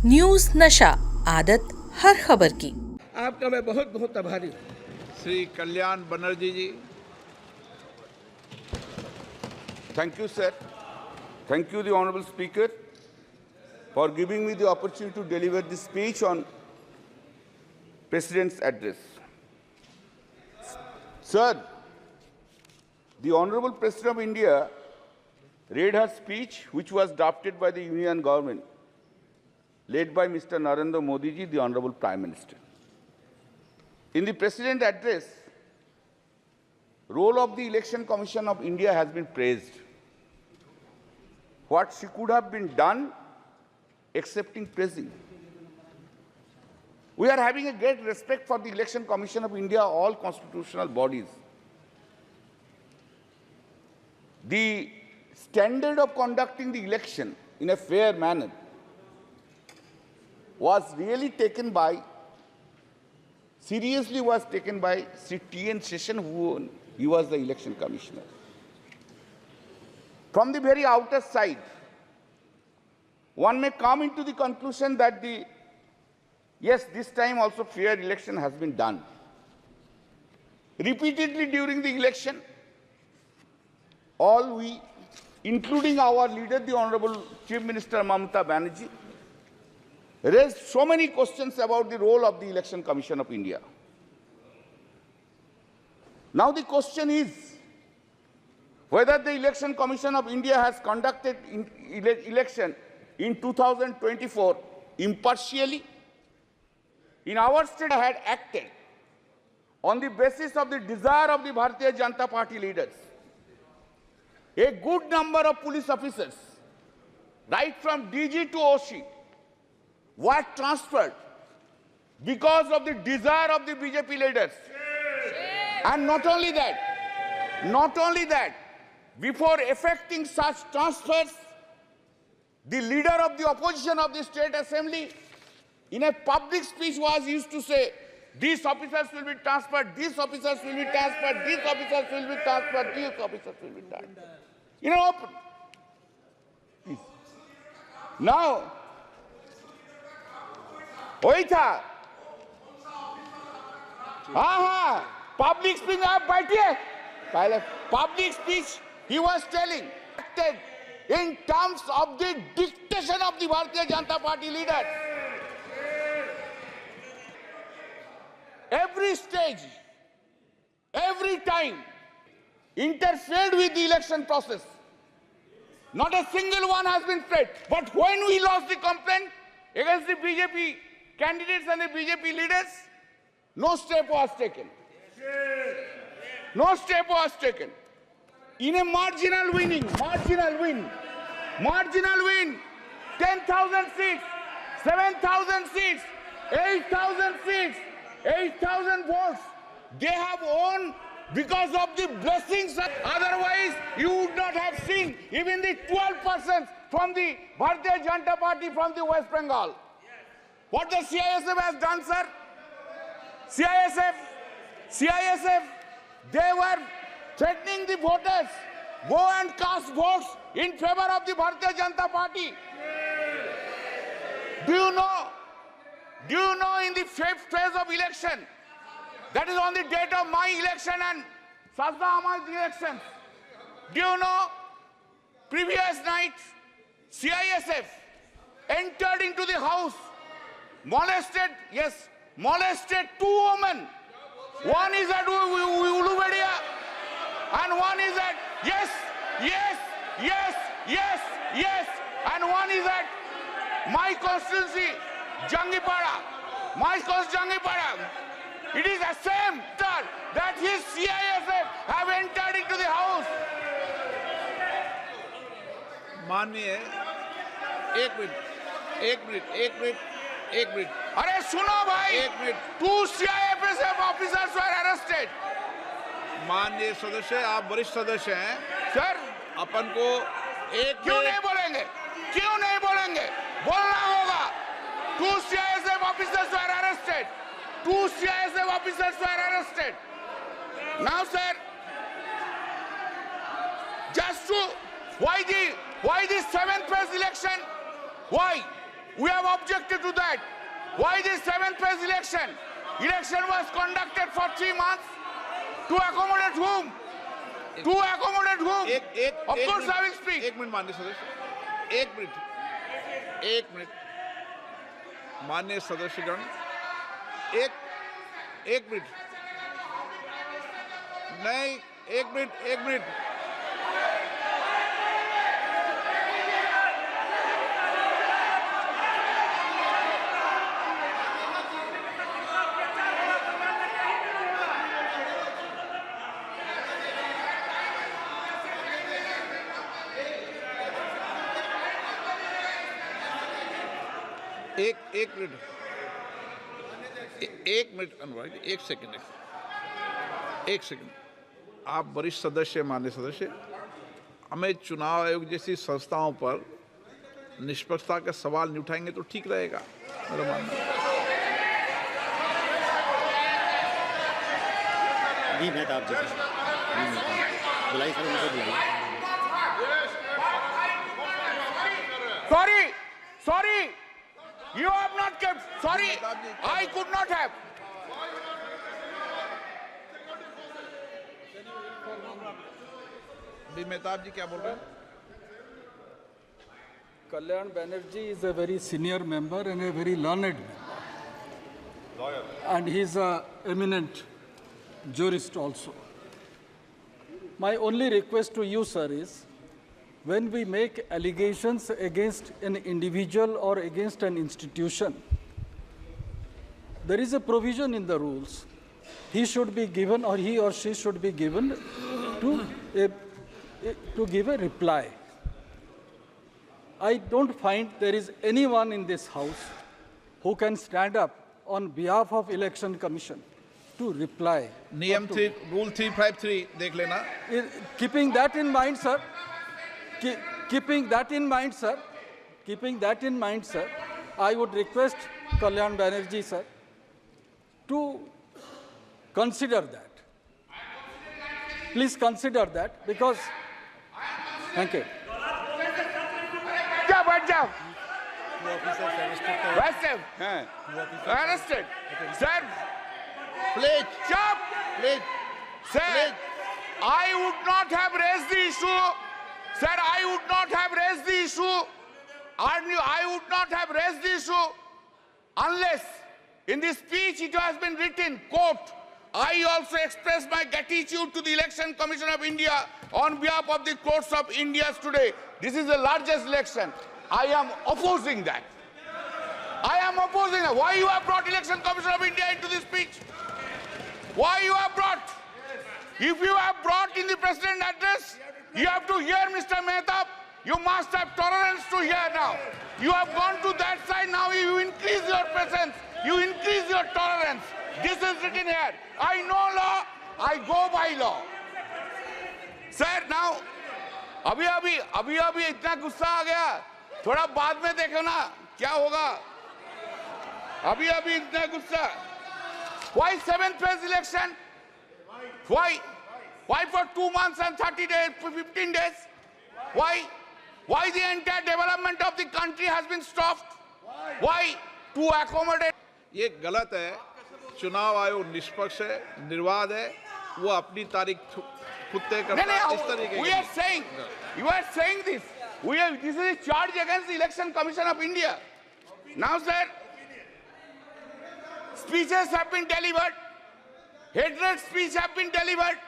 News नशा, आदत हर खबर की। आपका मैं बहुत बहुत आभारी हूँ। श्री कल्याण बनर्जी जी। Thank you, sir. Thank you, the Honorable Speaker, for giving me the opportunity to deliver this speech on President's address. Sir, the Honorable President of India read her speech, which was drafted by the Union Government, led by Mr. Narendra Modi ji, the Honorable Prime Minister. In the President's address, role of the Election Commission of India has been praised. What she could have been done, excepting praising. We are having a great respect for the Election Commission of India, all constitutional bodies. The standard of conducting the election in a fair manner was really taken by, seriously was taken by Sri T.N. Seshan, who he was the election commissioner. From the very outer side, one may come into the conclusion that yes, this time also fair election has been done. Repeatedly during the election, all we, including our leader, the Honorable Chief Minister Mamata Banerjee, raised so many questions about the role of the Election Commission of India. Now the question is whether the Election Commission of India has conducted election in 2024 impartially. In our state, had acted on the basis of the desire of the Bharatiya Janata Party leaders. A good number of police officers, right from DG to OC, were transferred because of the desire of the BJP leaders. And not only that, before effecting such transfers, the leader of the opposition of the state assembly, in a public speech, was used to say, these officers will be transferred, these officers will be transferred, these officers will be transferred, these officers will be transferred. You know, please. Now, वही था, हाँ, public speech, आप बैठिए, पहले public speech, he was telling, in terms of the dictation of the Bharatiya Janata Party leaders. Every stage, every time, interfered with the election process. Not a single one has been fed. But when we lost the complaint against the BJP candidates and the BJP leaders, no step was taken. No step was taken. In a marginal win, 10,000 seats, 7,000 seats, 8,000 seats, 8,000 votes, they have won because of the blessings. Otherwise, you would not have seen even the 12% from the Bharatiya Janata Party from the West Bengal. What the CISF has done, sir? CISF, they were threatening the voters, go and cast votes in favor of the Bharatiya Janata Party. Do you know in the fifth phase of election, that is on the date of my election and Sajda Ahmad's election, do you know, previous night, CISF entered into the house, molested two women. One is at Ulubedia and one is at, yes, and one is at my constituency, Jangipada. It is the same that his CISF have entered into the house. माननीय एक minute अरे सुनो भाई, एक minute. 2 CISF officers were arrested. माननीय सदस्य, आप वरिष्ठ सदस्य हैं सर, अपन को क्यों नहीं बोलेंगे? बोलना होगा. 2 CISF officers were arrested. Now, sir, just to why the 7th phase election? Why? We have objected to that. Why this 7th phase election? Election was conducted for 3 months. To accommodate whom? To accommodate whom? Of course I will speak. एक minute माननीय सदस्य, एक minute माननीय सदस्यगण, एक minute नहीं, एक minute एक minute अनुराग, एक सेकंड। आप वरिष्ठ सदस्य, माननीय सदस्य, हमें चुनाव आयोग जैसी संस्थाओं पर निष्पक्षता के सवाल नहीं उठाएंगे तो ठीक रहेगा, मेरा मानना है। जी मेहताब जी बुलाई सर, उनको बुलाई। Sorry, you have not kept. Sorry, I could not have. Mehtab जी क्या बोल रहे हैं? Kalyan Banerjee is a very senior member and a very learned member. Lawyer. And he is an eminent jurist also. My only request to you, sir, is when we make allegations against an individual or against an institution, there is a provision in the rules. He should be given, or he or she should be given to give a reply. I don't find there is anyone in this house who can stand up on behalf of Election Commission to reply. नियम 3, rule 353 देख लेना। Keeping that in mind, sir, keeping that in mind, sir, I would request Kalyan Banerjee, sir, to consider that. Please consider that, because, thank you. क्या बैठ जाओ? Arrested. Sir, Please. stop. Please. Sir, I would not have raised the issue. Sir, I would not have raised the issue. I would not have raised the issue unless in this speech it has been written, quote, I also express my gratitude to the Election Commission of India on behalf of the courts of India today. This is the largest election. I am opposing that. Why you have brought Election Commission of India into this speech? Why you have brought? If you have brought in the President's address, you have to hear Mr. Mehtab. You must have tolerance to hear now. You have gone to that side, now you increase your presence. You increase your tolerance. This is written here. I know law, I go by law. Sir, now, अभी इतना गुस्सा आ गया, थोड़ा बाद में देखो ना क्या होगा. अभी इतना गुस्सा. Why 7th phase election? Why for 2 months and 30 days, 15 days? Why the entire development of the country has been stopped? Why? To accommodate. ये गलत है। चुनाव आयोग निष्पक्ष है, निर्वाध है, वो अपनी तारीख खुद तय करता है। इस तरीके We are saying, you are saying this. This is a charge against the Election Commission of India. Now, sir, speeches have been delivered. Hatred speech have been delivered.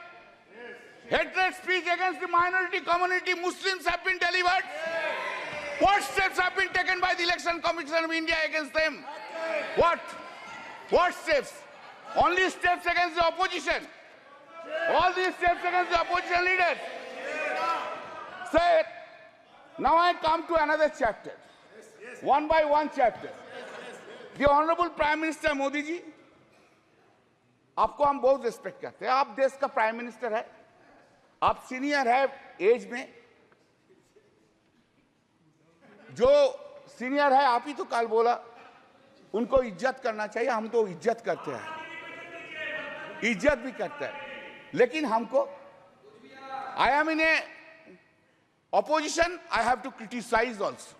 Hatred speech against the minority community, Muslims have been delivered. What steps have been taken by the Election Commission of India against them? What steps? Only steps against the opposition. All these steps against the opposition leaders. Sir, now I come to another chapter. One by one chapter. The Honorable Prime Minister Modi ji, आपको हम बहुत respect करते हैं. आप देश का prime minister है, आप सीनियर है एज में. जो सीनियर है, आप ही तो कल बोला, उनको इज्जत करना चाहिए. हम तो इज्जत करते हैं, इज्जत भी करते हैं, लेकिन हमको, I am in a opposition, I have to criticize also.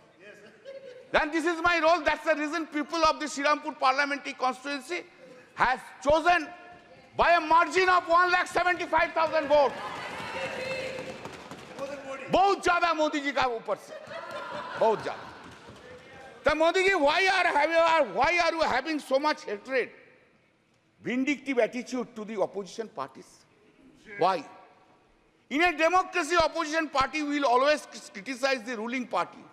then this is my role. That's the reason people of the Srirampur parliamentary constituency has chosen by a margin of 1,75,000 votes. बहुत ज्यादा मोदी जी का ऊपर से, बहुत ज्यादा. So Modi ji, why are you having so much hatred, vindictive attitude to the opposition parties? Why? In a democracy, opposition party will always criticize the ruling party.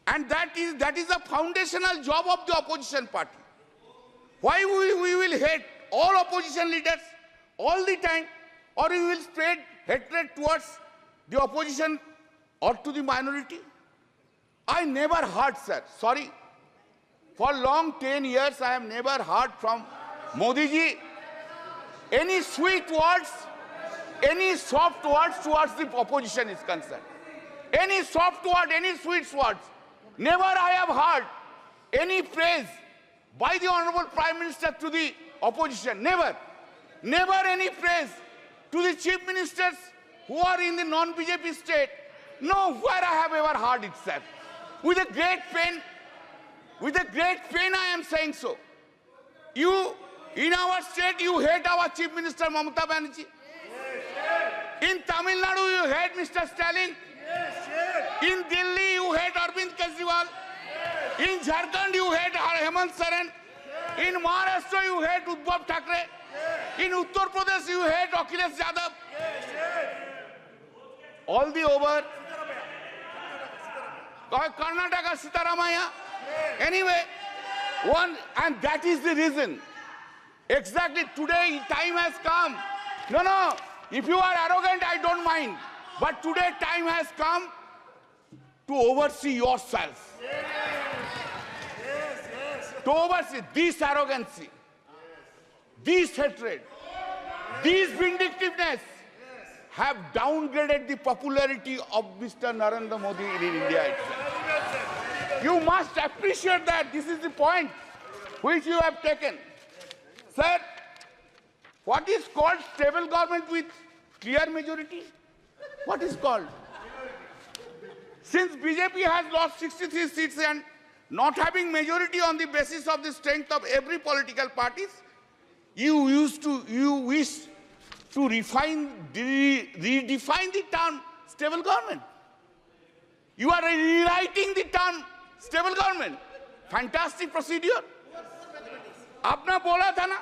And that is the foundational job of the opposition party. Why we will hate all opposition leaders all the time, or we will spread hatred towards the opposition or to the minority? I never heard, sir, sorry, for long 10 years I have never heard from Modi ji any sweet words, any soft words towards the opposition is concerned. Any soft word, any sweet words. Never I have heard any praise by the Honorable Prime Minister to the opposition. Never. Never any praise to the chief ministers who are in the non-BJP state. Nowhere I have ever heard it said. With a great pain I am saying so. You, in our state, you hate our Chief Minister Mamata Banerjee. In Tamil Nadu, you hate Mr. Stalin. In Delhi, you hate Arvind Kejriwal. In Jharkhand, you hate Hemant Soren. In Maharashtra, you hate Uddhav Thackeray. In Uttar Pradesh, you hate Akhilesh Yadav. All the over. Karnataka, Sitaramaya. Anyway, and that is the reason. Exactly today, time has come. No, if you are arrogant, I don't mind. But today, time has come to oversee yourself. To oversee this arrogancy, this hatred, this vindictiveness have downgraded the popularity of Mr. Narendra Modi in India itself. You must appreciate that. This is the point which you have taken. Sir, what is called stable government with clear majority? What is called? Since BJP has lost 63 seats and not having majority on the basis of the strength of every political parties, you wish to redefine the term stable government. You are rewriting the term stable government. Fantastic procedure. आपने बोला था ना,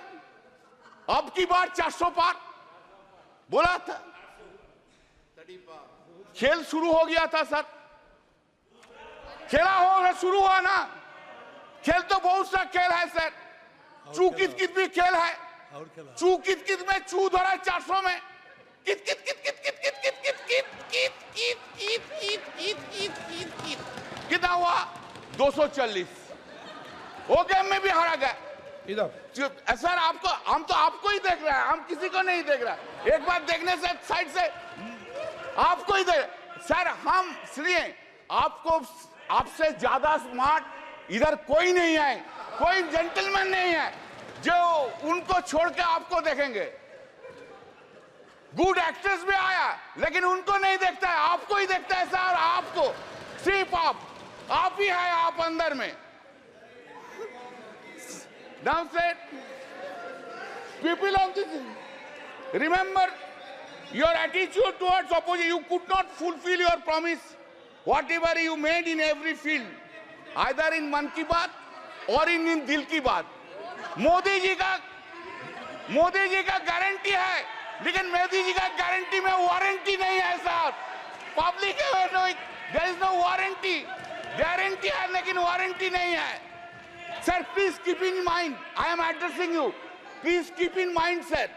अब की बार 400 पार बोला था. खेल शुरू हो गया था सर. खेला हो शुरू हुआ ना. खेल तो बहुत सा खेल है सर. चू कित कित भी खेल है. चू कित कित में चू धरा 400 में. कित कित कित कित कित कित कित कित कित कित कित कित कित कित कित कित कित कितना हुआ 240. वो गेम में भी हारा गया. सर आपको हम तो आपको ही देख रहे हैं. हम किसी को नहीं देख रहे. एक बार देखने से साइड से आपको ही देख. सर हम इसलिए आपको आपसे ज्यादा स्मार्ट इधर कोई नहीं है. कोई जेंटलमैन नहीं है जो उनको छोड़ के आपको देखेंगे. गुड एक्टर्स भी आया लेकिन उनको नहीं देखता है. आपको ही देखता है सर. आपको सिर्फ आप ही है. आप अंदर में. Now said, people of this, remember your attitude towards opposition. You could not fulfill your promise, whatever you made in every field, either in Mann Ki Baat or in Dil Ki Baat. Modi ji का guarantee है, लेकिन मोदी जी का guarantee में warranty नहीं है साहब. Public there is no warranty. Guarantee है लेकिन वारंटी नहीं है. Sir, please keep in mind, I am addressing you. Please keep in mind, sir,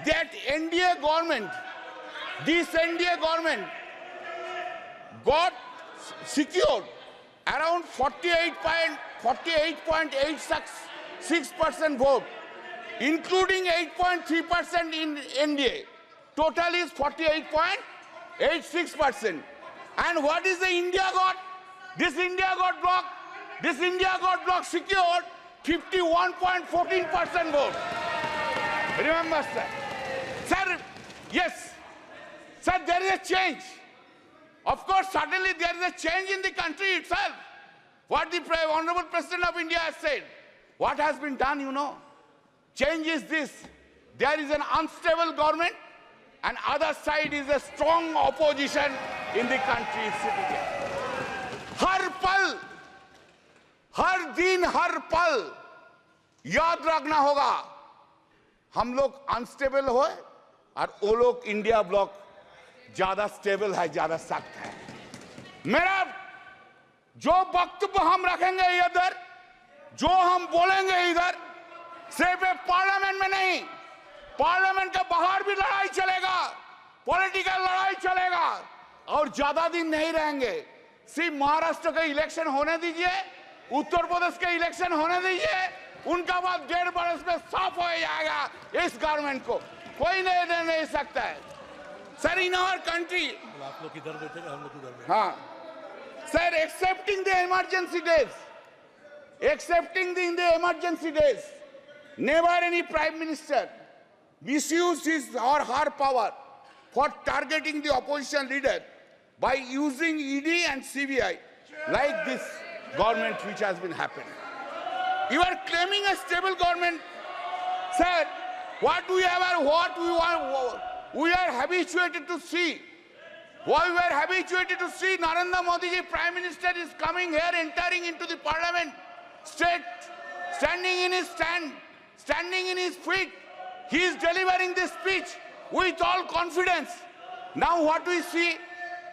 that NDA government, this NDA government got secured around 48.86% vote, including 8.3% in NDA. Total is 48.86%. And what is the India got? This India got secured 51.14% vote. Remember, sir. Sir, yes. Sir, there is a change. Of course, suddenly there is a change in the country itself. what the Honorable President of India has said. What has been done, you know? Change is this. There is an unstable government and other side is a strong opposition in the country sitting here. हर पल, हर दिन, हर पल याद रखना होगा हम लोग unstable हो और वो लोग इंडिया ब्लॉक ज्यादा स्टेबल है, ज्यादा सख्त है। मेरा जो वक्तव्य हम रखेंगे इधर, जो हम बोलेंगे इधर, सिर्फ पार्लियामेंट में नहीं, पार्लियामेंट के बाहर भी लड़ाई चलेगा, पॉलिटिकल लड़ाई चलेगा और ज्यादा दिन नहीं रहेंगे। सिर्फ महाराष्ट्र का इलेक्शन होने दीजिए, उत्तर प्रदेश के इलेक्शन होने दीजिए, उनका बाद 1.5 बरस में साफ हो जाएगा इस गवर्नमेंट को, कोई नहीं सकता है। सर इन आवर कंट्री, आप लोग किधर बैठे हम लोग किधर बैठे। हाँ sir, accepting the emergency days, never any prime minister misused his or her power for targeting the opposition leader by using ED and CBI like this government which has been happening. You are claiming a stable government. Sir, what we are habituated to see. What we are habituated to see, Narendra Modi ji, Prime Minister, is coming here, entering into the Parliament, standing in his stand, standing in his feet. He is delivering this speech with all confidence. Now what we see?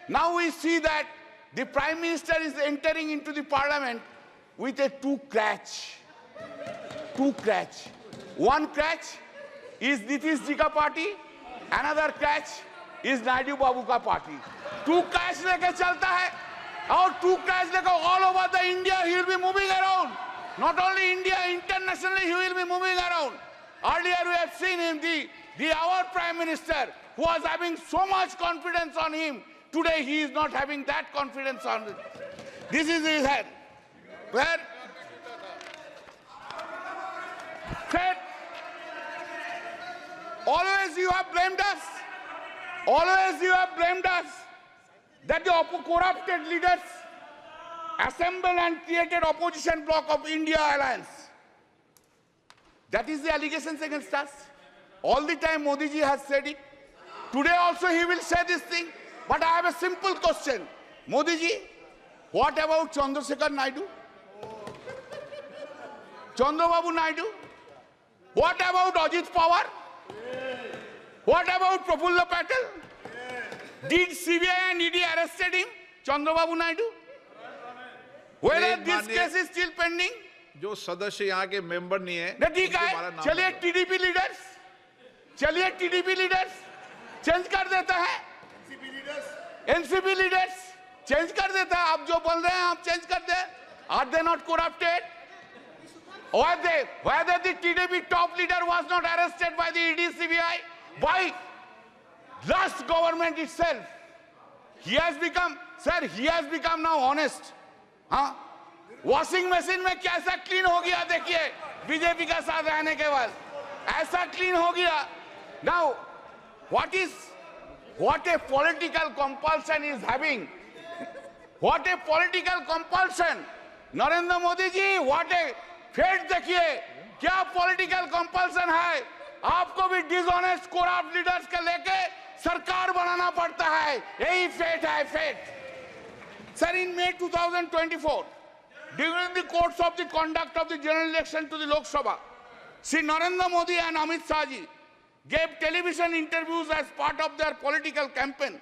Now we see that the Prime Minister is entering into the Parliament with a two crutch. One crutch is Nitish ji ka party, another crutch is Naidu Babu ka party. Two crutch leke chalta hai, और two crutch leke all over the India he will be moving around. Not only India, internationally he will be moving around. Earlier we have seen him, our Prime Minister, who was having so much confidence on him. Today he is not having that confidence on him. This is his head. Where? Said, always you have blamed us. Always you have blamed us that the corrupted leaders assembled and created opposition bloc of India Alliance. That is the allegations against us. All the time Modi ji has said it. Today also he will say this thing. But I have a simple question. Modi ji, what about Chandrasekhar Naidu? Chandrababu Naidu? What about Ajit Pawar? What about Prafulla Patel? Did CBI and ED arrested him, Chandrababu Naidu? Whether this case is still pending? जो सदस्य यहाँ के member नहीं है, ठीक है, चलिए TDP leaders change कर देता है, एनसीपी लीडर्स चेंज कर देता है। आप जो बोल रहे हैं आप चेंज कर दे। Are they not corrupted? Whether the TDP top leader was not arrested by the ED CBI, by last government itself. He has become now honest. हाँ? वॉशिंग मशीन में कैसा क्लीन हो गया देखिए बीजेपी का साथ रहने के बाद, ऐसा क्लीन हो गया। Now, what a political compulsion is having. What a political compulsion. Narendra Modi ji, what a fate देखिए, क्या political compulsion है? आपको भी dishonest corrupt leaders के लेके सरकार बनाना पड़ता है, यही fate है, fate. Sir, in May 2024, during the course of the conduct of the general election to the Lok Sabha, Sri Narendra Modi and Amit Shah ji gave television interviews as part of their political campaign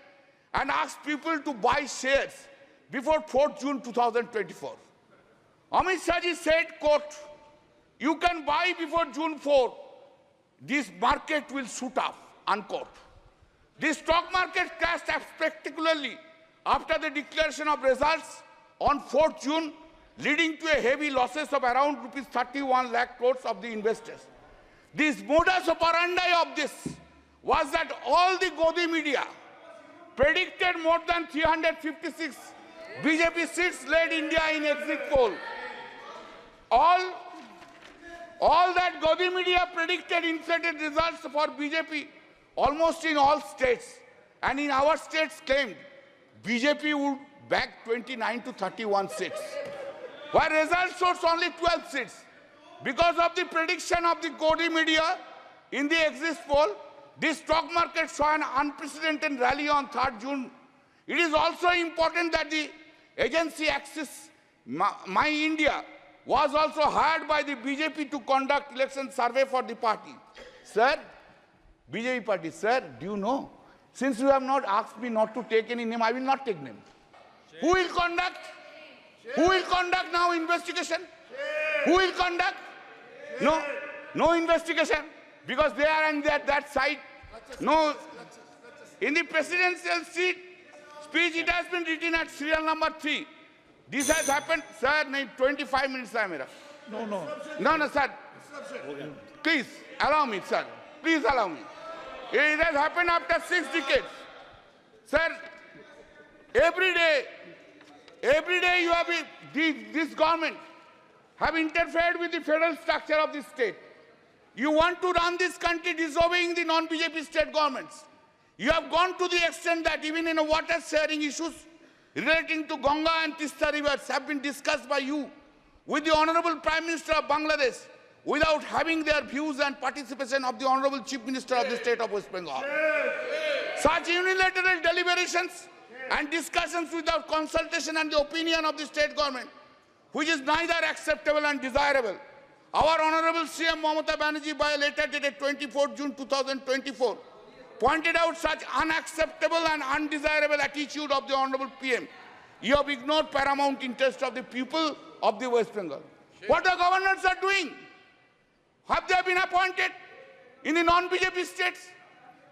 and asked people to buy shares before 4th June 2024. Amit Shah ji said, quote, "You can buy before June 4. This market will shoot up," unquote. The stock market crashed spectacularly after the declaration of results on 4th June, leading to a heavy losses of around rupees 31 lakh crores of the investors. This modus operandi of this was that all the Godi media predicted more than 356 BJP seats led India in exit poll. All that Godi media predicted inflated results for BJP almost in all states, and in our states claimed BJP would bag 29 to 31 seats. where result shows only 12 seats. Because of the prediction of the Godi media in the exit poll, the stock market saw an unprecedented rally on 3rd June. It is also important that the agency Axis My India was also hired by the BJP to conduct election survey for the party. Sir, BJP party, sir, do you know? Since you have not asked me not to take any name, I will not take name. Who will conduct? Who will conduct now investigation? Who will conduct? No investigation, because they are on that side. No, in the presidential speech, it has been written at serial number 3. This has happened, sir. 25 minutes hai mera. No, sir. Please allow me, sir. Please allow me. It has happened after 6 decades, sir. Every day you have this government have interfered with the federal structure of the state. You want to run this country disobeying the non-BJP state governments. You have gone to the extent that even in water sharing issues relating to Ganga and Tista rivers have been discussed by you with the Honorable Prime Minister of Bangladesh without having their views and participation of the Honorable Chief Minister of the state of West Bengal. Such unilateral deliberations and discussions without consultation and the opinion of the state government, which is neither acceptable and desirable. Our Honorable CM Mamata Banerjee, by a letter dated 24 June 2024, pointed out such unacceptable and undesirable attitude of the Honorable PM. You have ignored paramount interest of the people of the West Bengal. What the governors are doing? Have they been appointed in the non-BJP states?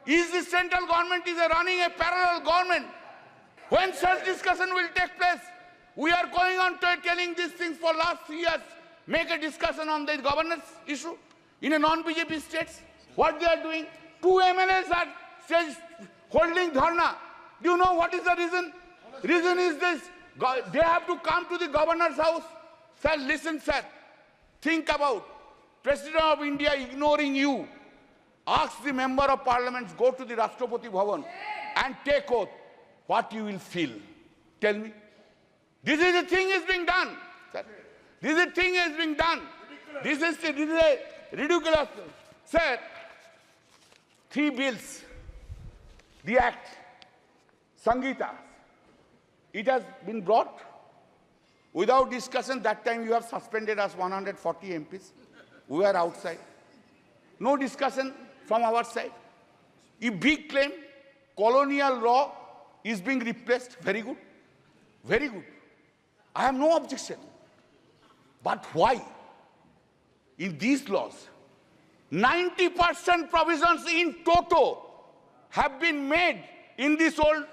Is the central government running a parallel government? When such discussion will take place? We are going on to telling these things for last 3 years. Make a discussion on the governance issue in a non-BJP states. What they are doing? 2 MLAs are holding dharna. Do you know what is the reason? Reason is this. They have to come to the governor's house. Sir, listen, sir. Think about President of India ignoring you. Ask the member of parliament, go to the Rashtrapati Bhavan and take oath. What you will feel. Tell me. This is the thing is being done. Sir. This is the thing is being done. This is a ridiculous. Sir, 3 bills, the act, Sangeeta, it has been brought without discussion. That time you have suspended us 140 MPs. We were outside. No discussion from our side. A big claim, colonial law is being replaced. Very good. Very good. I have no objection. But why? In these laws, 90% provisions in toto have been made in this old.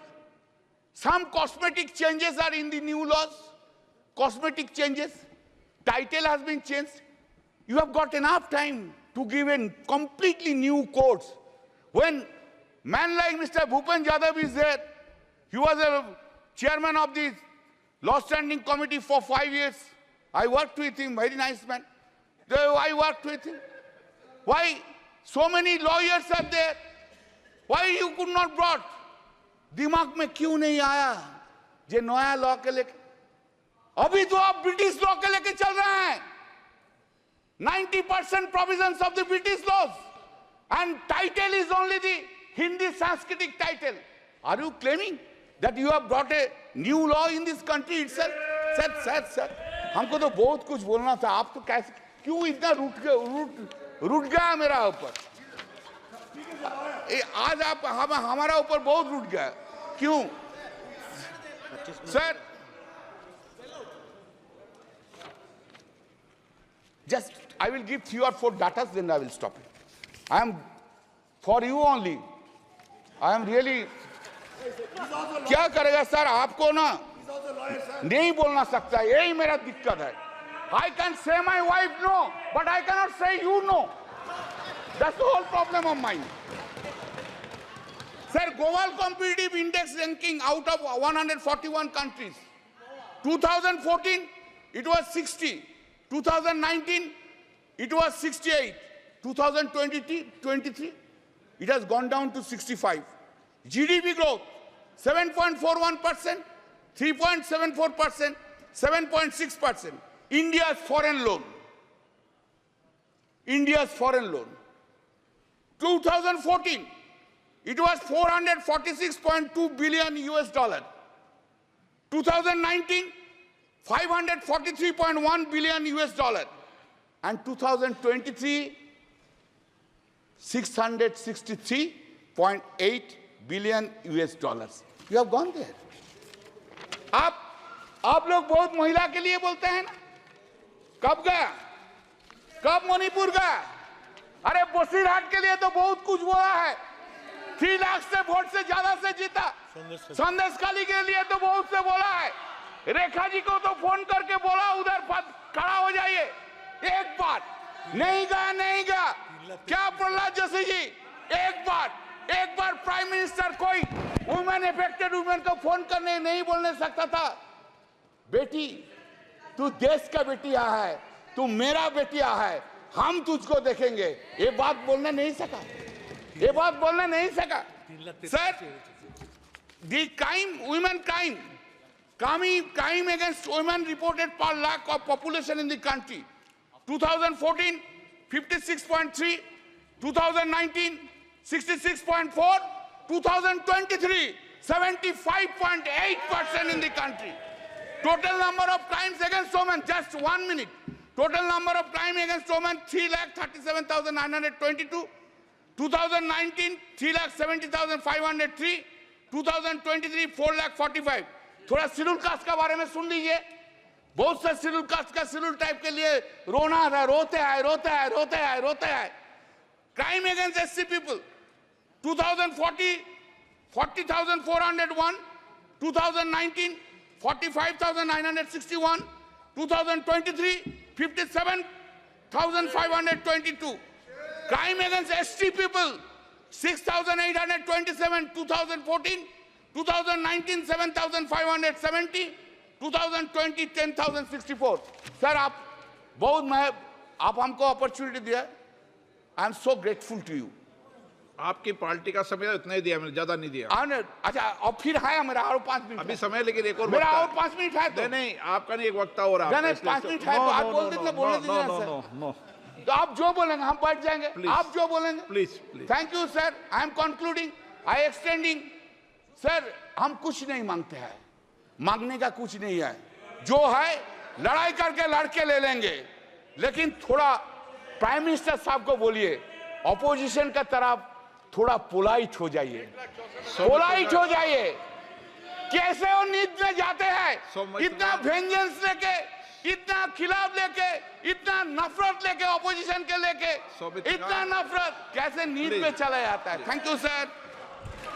Some cosmetic changes are in the new laws. Cosmetic changes. Title has been changed. You have got enough time to give in completely new codes. When man like Mr. Bhupen Yadav is there, he was a chairman of the Law Standing Committee for 5 years. I worked with him, very nice man. I worked with him. Why so many lawyers are there? Why you could not brought? दिमाग में क्यों नहीं आया जे नया law के लेके? अभी तो आप ब्रिटिश लॉ के लेके चल रहे हैं. 90% provisions of the British laws, and title is only the Hindi Sanskritic title. Are you claiming that you have brought a new law in this country itself? Sir, हमको तो बहुत कुछ बोलना था. आप तो कैसे क्यों इतना रूठ गया मेरा ऊपर? आज आप हमारा ऊपर बहुत रूठ गया. क्यों? Sir, just I will give 3 or 4 datas, then I will stop it. I am for you only. I am really. क्या करेगा सर? आपको ना नहीं बोलना सकता. यही मेरा दिक्कत है. I can say my wife no, but I cannot say you no. That's the whole problem of mine. Sir, global competitive index ranking out of 141 countries. 2014, it was 60. 2019, it was 68. 2023, it has gone down to 65. GDP growth, 7.41%, 3.74%, 7.6%. India's foreign loan. India's foreign loan. 2014, it was 446.2 billion US dollar. 2019, 543.1 billion US dollar. And 2023, 663.8 billion US dollars. You have gone there. आप लोग बहुत महिला के लिए बोलते हैं ना? कब गया? कब मणिपुर गया? अरे बसीरहाट के लिए तो बहुत कुछ बोला है। 3 लाख से वोट से ज्यादा से जीता। संदेशखाली के लिए तो बहुत से बोला है। रेखा जी को तो फोन करके बोला उधर खड़ा हो जाइए। एक बार नहीं गया। क्या प्रहलाद जोशी जी, एक बार प्राइम मिनिस्टर कोई वुमेन अफेक्टेड वुमेन को फोन करने नहीं बोलने सकता था? बेटी, तू देश का बेटिया है, तू मेरा बेटिया है, हम तुझको देखेंगे। ये बात बोलने नहीं सका। Sir, the women crime against women reported per lakh of population in the country. 2014, 56.3, 2019, 66.4, 2023, 75.8% in the country. Total number of crimes against women, just 1 minute. Total number of crimes against women, 3,37,922. 2019, 3,70,503. 2023, 4,45,000. थोड़ा schedule caste का बारे में सुन लीजिए। बहुत से schedule caste का schedule type के लिए रोते हैं। Crime against SC people, 2040, 40,401. 2019, 45,961. 2023, 57,522. Crime against ST people, 6,827. 2014, 2019, 7,570. 2020, 10,064. Sir, आप हमको अपॉर्चुनिटी दिया। I am so grateful to you. आपकी पार्टी का समय इतना ही दिया, मैंने ज्यादा नहीं दिया। अच्छा, और फिर है मेरा और 5 मिनट अभी समय, लेकिन एक और मेरा और 5 मिनट है तो नहीं, आपका नहीं, एक वक्ता और आप नहीं 5 मिनट है तो आप बोल दीजिए, बोलने दीजिए सर। तो आप जो बोलेंगे हम बैठ जाएंगे। आप जो बोलेंगे please. Thank you sir. I am concluding, I extending. Sir, हम कुछ नहीं मांगते हैं, मांगने का कुछ नहीं है। जो है लड़ाई करके लड़के ले लेंगे, लेकिन थोड़ा प्राइम मिनिस्टर साहब को बोलिए ऑपोजिशन का तरफ थोड़ा पोलाइट हो जाइए। कैसे वो नींद में जाते हैं, इतना वेंजेंस लेके, इतना खिलाफ लेके, इतना नफरत लेके, ऑपोजिशन के लेके इतना नफरत कैसे नींद में चला जाता है। Thank you sir.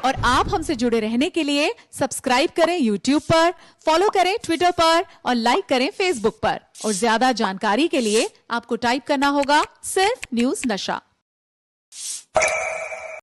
और आप हमसे जुड़े रहने के लिए सब्सक्राइब करें YouTube पर, फॉलो करें Twitter पर और लाइक करें Facebook पर। और ज्यादा जानकारी के लिए आपको टाइप करना होगा सिर्फ न्यूज़ नशा।